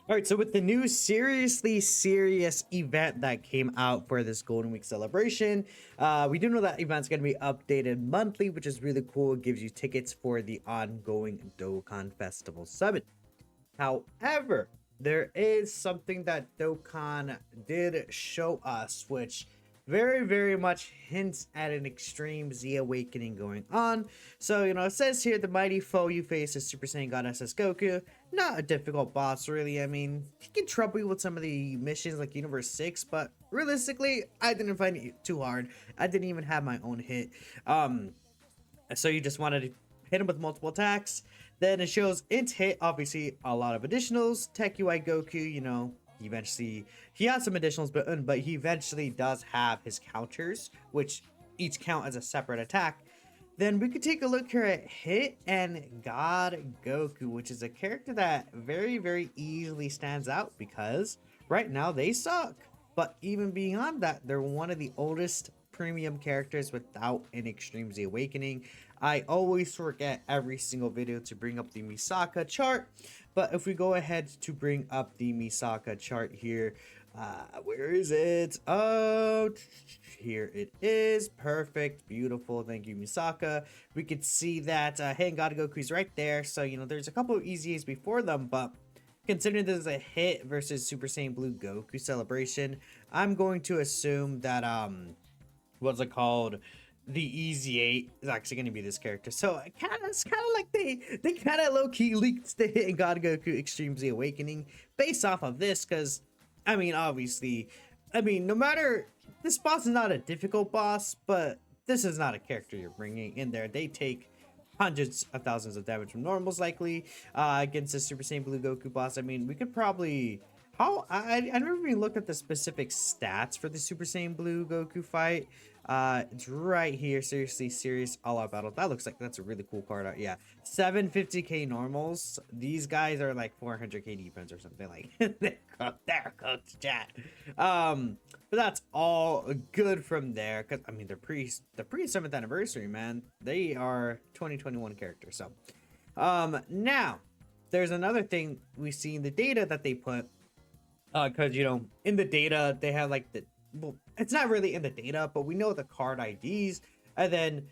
All right, so with the new seriously serious event that came out for this Golden Week celebration, we do know that event's going to be updated monthly, which is really cool. It gives you tickets for the ongoing Dokkan Festival Summit. However, there is something that Dokkan did show us, which very much hints at an extreme Z awakening going on. So, it says here the mighty foe you face is Super Saiyan God SS Goku. Not a difficult boss, really. I mean, he can trouble you with some of the missions like Universe 6, but realistically, I didn't find it too hard. I didn't even have my own hit. So you just wanted to hit him with multiple attacks. Then it shows int hit, obviously a lot of additionals. Tech UI Goku, he has some additionals, but he eventually does have his counters, which each count as a separate attack. Then we could take a look here at Hit and God Goku, which is a character that very easily stands out because right now they suck. But even beyond that, they're one of the oldest premium characters without an Extreme Z Awakening. I always forget every single video to bring up the Misaka chart, but if we go ahead to bring up the Misaka chart here, where is it? Oh, here it is. Perfect, beautiful. Thank you, Misaka. We could see that Hey and God Goku's right there. So there's a couple of EZAs before them, but considering this is a hit versus Super Saiyan Blue Goku celebration, I'm going to assume that what's it called? The EZA is actually going to be this character. So it's kind of like they kind of low key leaked the hit in God Goku Extreme Z Awakening based off of this, because I mean, obviously, no matter, this boss is not a difficult boss, but this is not a character you're bringing in there. They take hundreds of thousands of damage from normals likely against the Super Saiyan Blue Goku boss. I mean, we could probably I never even looked at the specific stats for the Super Saiyan Blue Goku fight. It's right here. Seriously serious all out battle. That looks like that's a really cool card art. Yeah, 750k normals. These guys are like 400k defense or something. Like they're cooked, chat. But that's all good from there, because I mean, they're pre 7th anniversary, man. They are 2021 characters. So now there's another thing we see in the data that they put, because in the data they have like it's not really in the data, but we know the card IDs, and then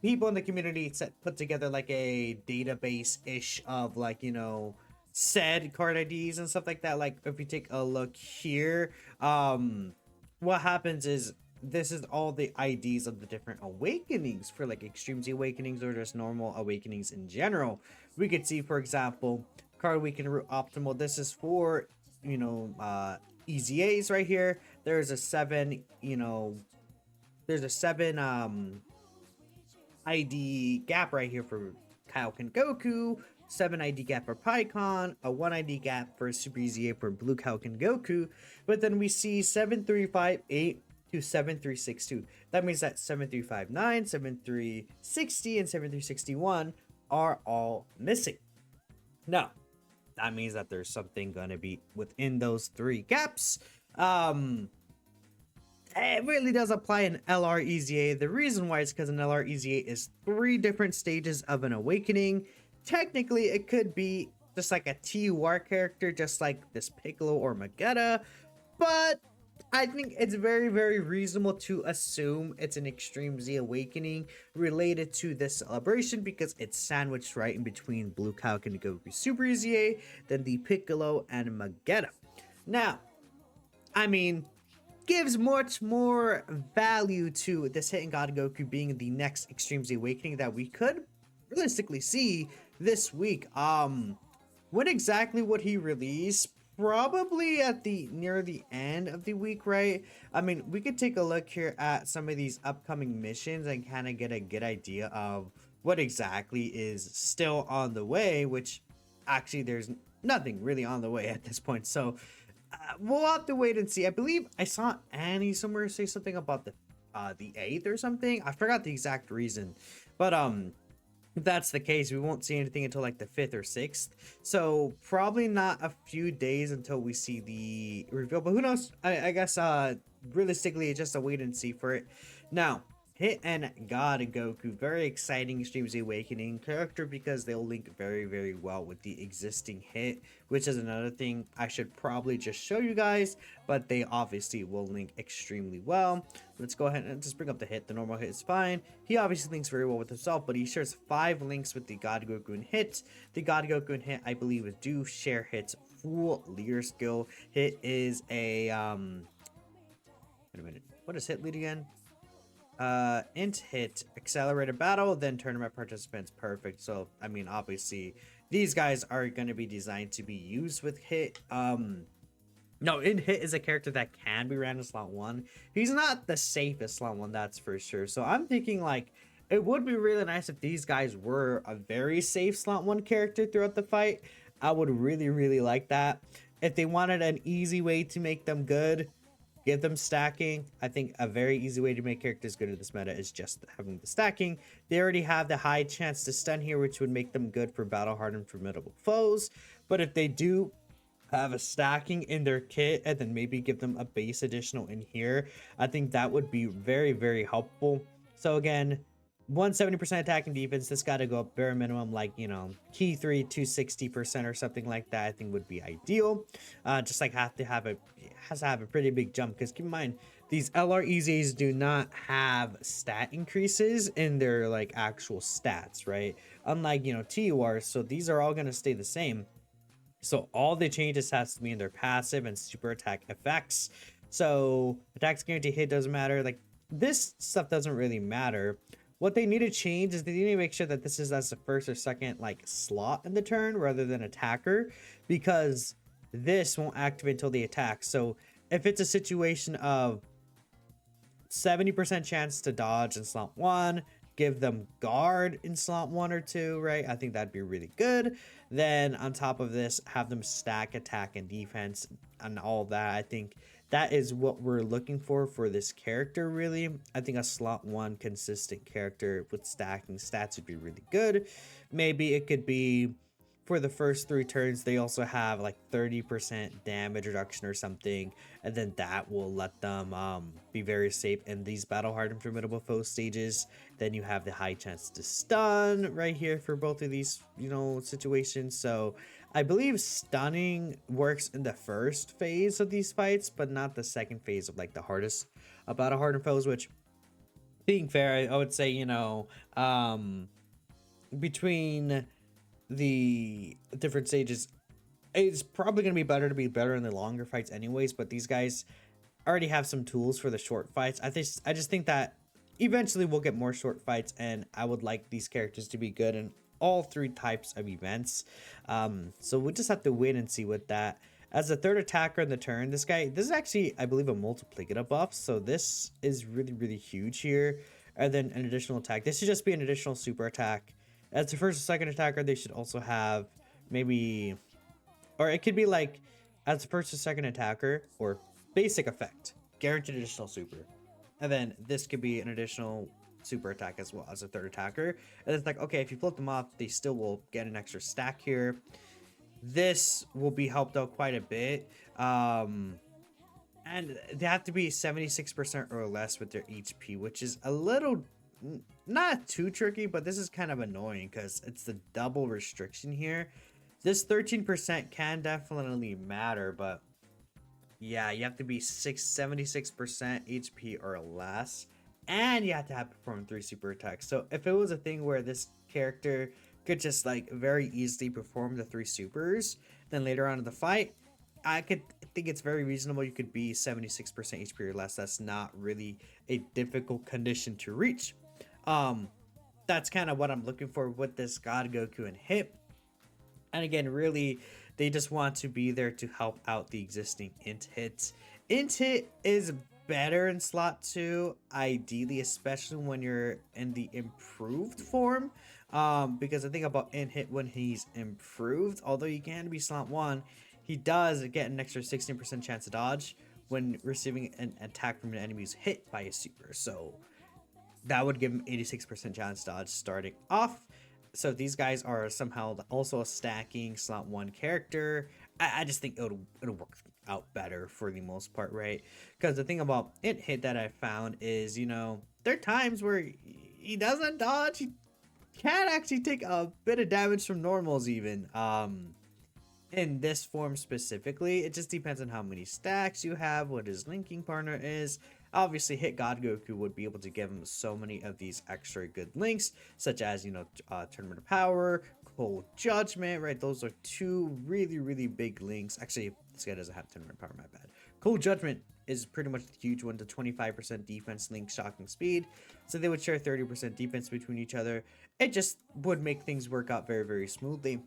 people in the community put together like a database ish of like said card IDs and stuff like that. Like if you take a look here, what happens is this is all the IDs of the different awakenings for like Extreme Z Awakenings or just normal awakenings in general. We could see, for example, card weaken root optimal. This is for EZAs right here. There's a 7 ID gap right here for Kaioken Goku, 7 ID gap for Pikkon, a 1 ID gap for Super EZA for Blue Kaioken Goku. But then we see 7358 to 7362. That means that 7359, 7360, and 7361 are all missing. Now, that means that there's something gonna be within those 3 gaps. It really does apply in LR EZA. The reason why is because an LR EZA is 3 different stages of an awakening. Technically, it could be just like a TUR character, just like this Piccolo or Magetta, but I think it's very reasonable to assume it's an Extreme Z Awakening related to this celebration, because it's sandwiched right in between Blue Kaioken Goku Super EZA, then the Piccolo and Magetta. Now, I mean, gives much more value to this hit in God Goku being the next Extreme Z Awakening that we could realistically see this week. When exactly would he release? Probably at near the end of the week, right? I mean, we could take a look here at some of these upcoming missions and kind of get a good idea of what exactly is still on the way, which actually there's nothing really on the way at this point. So we'll have to wait and see. I believe I saw Annie somewhere say something about the 8th or something. I forgot the exact reason, but if that's the case, we won't see anything until like the 5th or 6th. So probably not a few days until we see the reveal, but who knows? I guess realistically it's just a wait and see for it. Now, Hit and God Goku, very exciting Extreme Z Awakening character because they'll link very, very well with the existing Hit, which is another thing I should probably just show you guys, but they obviously will link extremely well. Let's go ahead and just bring up the Hit. The normal Hit is fine. He obviously links very well with himself, but he shares 5 links with the God Goku and Hit. The God Goku and Hit, I believe, do share Hit's full leader skill. Hit is a, wait a minute, what is Hit lead again? Int hit, accelerated battle, then tournament participants. Perfect. So I mean, obviously these guys are going to be designed to be used with Hit. No, Int Hit is a character that can be ran in slot 1. He's not the safest slot 1, that's for sure. So I'm thinking like it would be really nice if these guys were a very safe slot 1 character throughout the fight. I would really, really like that. If they wanted an easy way to make them good, give them stacking. I think a very easy way to make characters good in this meta is just having the stacking. They already have the high chance to stun here, which would make them good for battle hardened formidable foes. But if they do have a stacking in their kit and then maybe give them a base additional in here, I think that would be very, very helpful. So again, 170% attack and defense. This got to go up bare minimum, like, you know, key 3 260% or something like that. I think would be ideal. Just like has to have a pretty big jump, because keep in mind these LR EZAs do not have stat increases in their like actual stats, right? Unlike, you know, TURs, so these are all going to stay the same. So all the changes has to be in their passive and super attack effects. So attacks guarantee hit doesn't matter. Like this stuff doesn't really matter. What they need to change is they need to make sure that this is as the first or second like slot in the turn rather than attacker, because this won't activate until the attack. So if it's a situation of 70% chance to dodge in slot 1, give them guard in slot 1 or 2, right? I think that'd be really good. Then on top of this, have them stack attack and defense and all that. I think that is what we're looking for this character, really. I think a slot 1 consistent character with stacking stats would be really good. Maybe it could be for the first 3 turns, they also have like 30% damage reduction or something, and then that will let them be very safe in these battle hardened formidable foe stages. Then you have the high chance to stun right here for both of these, you know, situations. So I believe stunning works in the first phase of these fights, but not the second phase of like the hardest battle hardened foes, which, being fair, I would say, you know, between the different stages, it's probably going to be better to be better in the longer fights anyways, but these guys already have some tools for the short fights. I just think that eventually we'll get more short fights, and I would like these characters to be good in all 3 types of events. So we'll just have to wait and see with that. As a third attacker in the turn, this is actually, I believe, a multiplicative buff, so this is really, really huge here. And then an additional attack. This should just be an additional super attack. As the first or second attacker, they should also have maybe, or it could be like as the first or second attacker, or basic effect, guaranteed additional super. And then this could be an additional super attack as well as a third attacker. And it's like, okay, if you flip them off, they still will get an extra stack here. This will be helped out quite a bit. And they have to be 76% or less with their HP, which is a little, not too tricky, but this is kind of annoying because it's the double restriction here. This 13% can definitely matter, but yeah, you have to be 76% HP or less, and you have to have performed 3 super attacks. So if it was a thing where this character could just like very easily perform the 3 supers, then later on in the fight, I think it's very reasonable you could be 76% HP or less. That's not really a difficult condition to reach. That's kind of what I'm looking for with this God Goku and Hit. And again, really, they just want to be there to help out the existing Int Hits. Int Hit is better in slot 2, ideally, especially when you're in the improved form. Because the thing about Int Hit when he's improved, although he can be slot 1, he does get an extra 16% chance to dodge when receiving an attack from an enemy who's hit by a super. So that would give him 86% chance to dodge starting off. So these guys are somehow also a stacking slot 1 character. I just think it'll work out better for the most part, right? Because the thing about Int Hit that I found is, you know, there are times where he doesn't dodge. He can actually take a bit of damage from normals even. In this form specifically, it just depends on how many stacks you have, what his linking partner is. Obviously, Hit God Goku would be able to give him so many of these extra good links, such as, you know, Tournament of Power, Cold Judgment, right? Those are two really, really big links. Actually, this guy doesn't have Tournament of Power, my bad. Cold Judgment is pretty much the huge one, to 25% defense, link, shocking speed. So they would share 30% defense between each other. It just would make things work out very, very smoothly.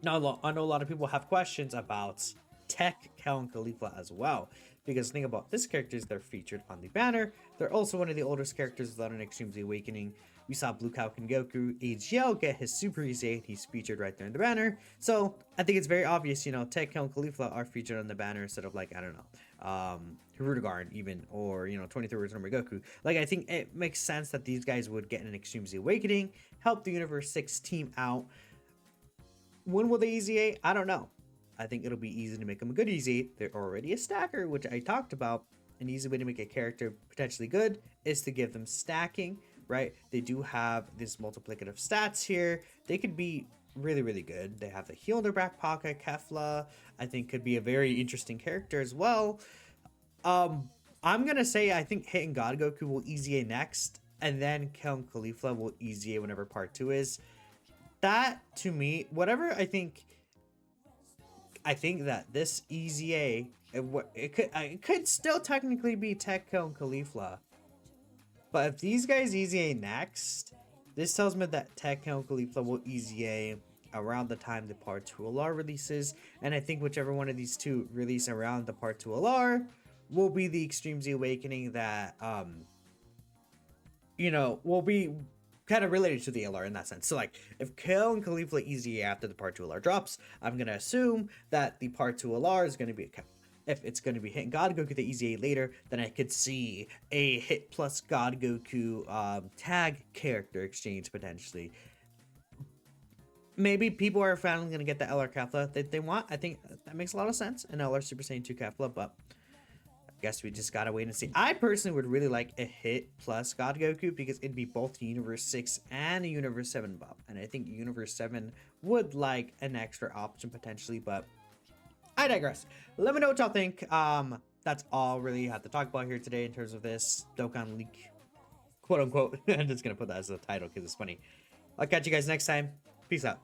Now, I know a lot of people have questions about Tech, Cal, and Khalifa as well. Because think about this characters, they're featured on the banner. They're also one of the oldest characters without an Extreme Z Awakening. We saw Blue Cow and Goku AGL get his Super EZA. He's featured right there in the banner. So I think it's very obvious, you know, Tech, Cal, and Khalifa are featured on the banner instead of, like, I don't know, Hirudegarn even, or, you know, 23rd number Goku. Like, I think it makes sense that these guys would get an Extreme Z Awakening, help the Universe 6 team out. When will they EZA? I don't know. I think it'll be easy to make them a good EZA. They're already a stacker, which I talked about. An easy way to make a character potentially good is to give them stacking, right? They do have this multiplicative stats here. They could be really, really good. They have the heal in their back pocket. Kefla, I think, could be a very interesting character as well. I'm gonna say I think Hit and God Goku will EZA next, and then Kel and Khalifa will EZA whenever part 2 is. That, to me, whatever, I think that this EZA, it could still technically be Tech, Kel, and Khalifa. But if these guys EZA next, this tells me that Tech, Kel, and Khalifa will EZA around the time the Part 2 LR releases. And I think whichever one of these two release around the Part 2 LR will be the Extreme Z Awakening that, you know, will be kind of related to the LR in that sense. So, like, if Kel and Khalifa EZA after the Part 2 LR drops, I'm going to assume that the Part 2 LR is going to be a Kel. If it's going to be Hit and God Goku, the EZA later, then I could see a Hit plus God Goku tag character exchange potentially. Maybe people are finally going to get the LR Kefla that they want. I think that makes a lot of sense. An LR Super Saiyan 2 Kefla, but guess we just gotta wait and see. I personally would really like a Hit plus God Goku because it'd be both Universe 6 and a Universe 7 buff. And I think Universe 7 would like an extra option potentially, but I digress. Let me know what y'all think. That's all really I have to talk about here today in terms of this Dokkan leak, quote unquote. I'm just gonna put that as a title because it's funny. I'll catch you guys next time. Peace out.